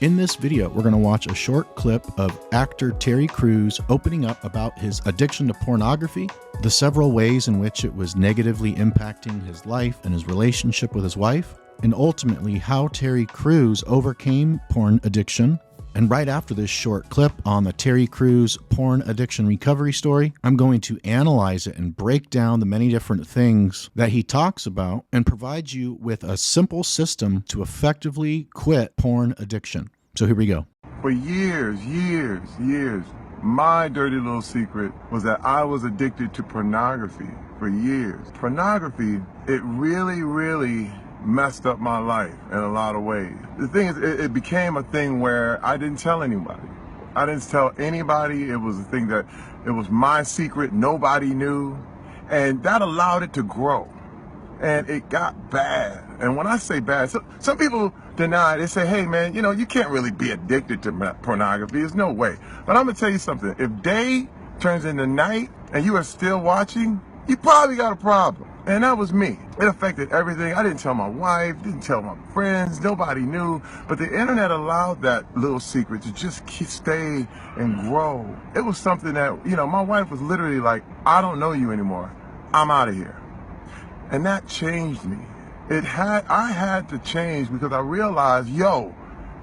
In this video, we're going to watch a short clip of actor Terry Crews opening up about his addiction to pornography, the several ways in which it was negatively impacting his life and his relationship with his wife, and ultimately how Terry Crews overcame porn addiction. And right after this short clip on the Terry Crews porn addiction recovery story, I'm going to analyze it and break down the many different things that he talks about and provide you with a simple system to effectively quit porn addiction. So here we go. For years, my dirty little secret was that I was addicted to pornography for years. Pornography, it really messed up my life in a lot of ways. The thing is, it became a thing where I didn't tell anybody. I didn't tell anybody. It was a thing that it was my secret. Nobody knew. And that allowed it to grow. And it got bad. And when I say bad, some people deny it. They say, hey man, you can't really be addicted to pornography. There's no way. But I'm gonna tell you something. If day turns into night and you are still watching, you probably got a problem. And that was me. It affected everything. I didn't tell my wife, didn't tell my friends, nobody knew. But the internet allowed that little secret to just stay and grow. It was something that, my wife was literally like, I don't know you anymore. I'm out of here. And that changed me. I had to change because I realized,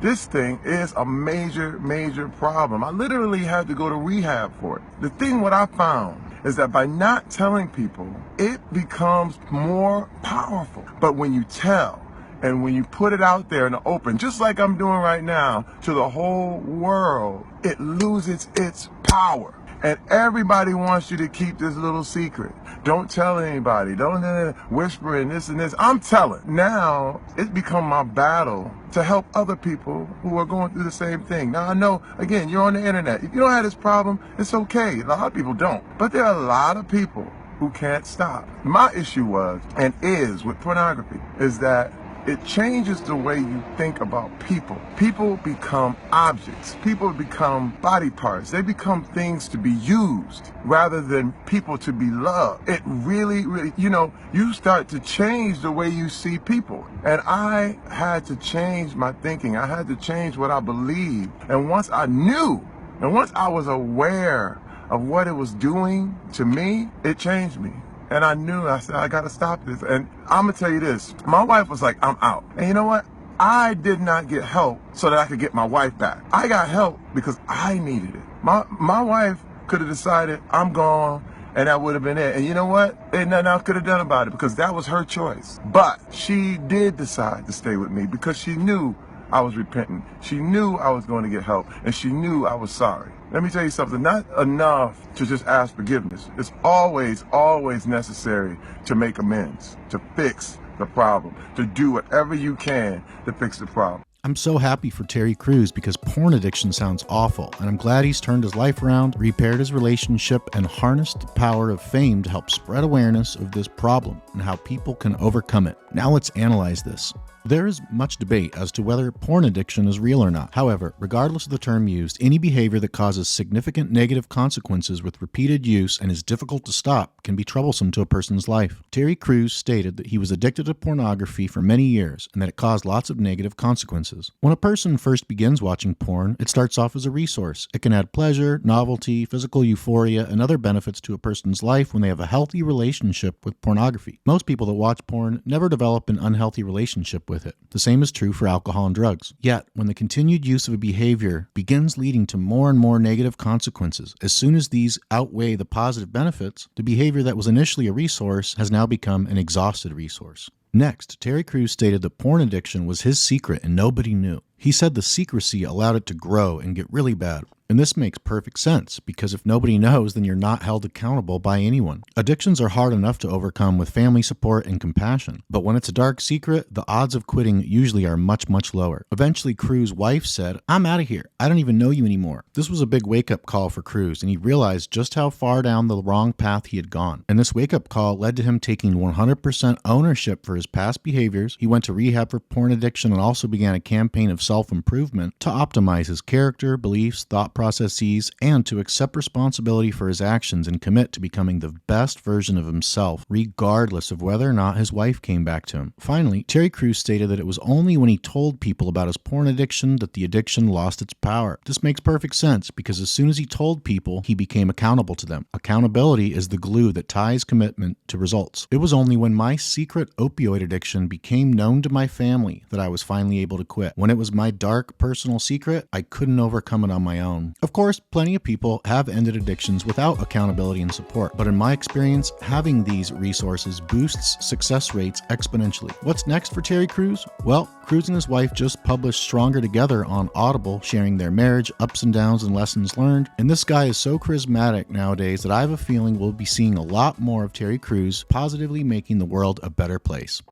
this thing is a major problem. I literally had to go to rehab for it. The thing what I found is that by not telling people, it becomes more powerful. But when you tell and when you put it out there in the open, just like I'm doing right now, to the whole world, it loses its power. And everybody wants you to keep this little secret. Don't tell anybody. Don't whisper in this and this. I'm telling. Now, it's become my battle to help other people who are going through the same thing. Now, I know, again, you're on the internet. If you don't have this problem, it's okay. A lot of people don't. But there are a lot of people who can't stop. My issue was, and is, with pornography, is that it changes the way you think about people. People become objects. People become body parts. They become things to be used rather than people to be loved. It really, you start to change the way you see people. And I had to change my thinking. I had to change what I believed. And once I knew, and once I was aware of what it was doing to me, it changed me. And I said, I gotta stop this. And I'm gonna tell you this, my wife was like, I'm out. And you know what? I did not get help so that I could get my wife back. I got help because I needed it. My wife could have decided I'm gone and that would have been it. And you know what? Ain't nothing I could have done about it because that was her choice. But she did decide to stay with me because she knew I was repentant. She knew I was going to get help and she knew I was sorry. Let me tell you something, not enough to just ask forgiveness. It's always necessary to make amends, to fix the problem, to do whatever you can to fix the problem. I'm so happy for Terry Crews because porn addiction sounds awful, and I'm glad he's turned his life around, repaired his relationship, and harnessed the power of fame to help spread awareness of this problem and how people can overcome it. Now let's analyze this. There is much debate as to whether porn addiction is real or not. However, regardless of the term used, any behavior that causes significant negative consequences with repeated use and is difficult to stop can be troublesome to a person's life. Terry Crews stated that he was addicted to pornography for many years and that it caused lots of negative consequences. When a person first begins watching porn, it starts off as a resource. It can add pleasure, novelty, physical euphoria, and other benefits to a person's life when they have a healthy relationship with pornography. Most people that watch porn never develop an unhealthy relationship with it. The same is true for alcohol and drugs. Yet, when the continued use of a behavior begins leading to more and more negative consequences, as soon as these outweigh the positive benefits, the behavior that was initially a resource has now become an exhausted resource. Next, Terry Crews stated that porn addiction was his secret and nobody knew. He said the secrecy allowed it to grow and get really bad. And this makes perfect sense, because if nobody knows, then you're not held accountable by anyone. Addictions are hard enough to overcome with family support and compassion, but when it's a dark secret, the odds of quitting usually are much lower. Eventually, Crews' wife said, I'm out of here. I don't even know you anymore. This was a big wake-up call for Crews, and he realized just how far down the wrong path he had gone. And this wake-up call led to him taking 100% ownership for his past behaviors. He went to rehab for porn addiction and also began a campaign of self-improvement to optimize his character, beliefs, thought processes and to accept responsibility for his actions and commit to becoming the best version of himself, regardless of whether or not his wife came back to him. Finally, Terry Crews stated that it was only when he told people about his porn addiction that the addiction lost its power. This makes perfect sense because as soon as he told people, he became accountable to them. Accountability is the glue that ties commitment to results. It was only when my secret opioid addiction became known to my family that I was finally able to quit. When it was my dark personal secret, I couldn't overcome it on my own. Of course, plenty of people have ended addictions without accountability and support, but in my experience, having these resources boosts success rates exponentially. What's next for Terry Crews? Well, Crews and his wife just published Stronger Together on Audible, sharing their marriage, ups and downs, and lessons learned. And this guy is so charismatic nowadays that I have a feeling we'll be seeing a lot more of Terry Crews positively making the world a better place.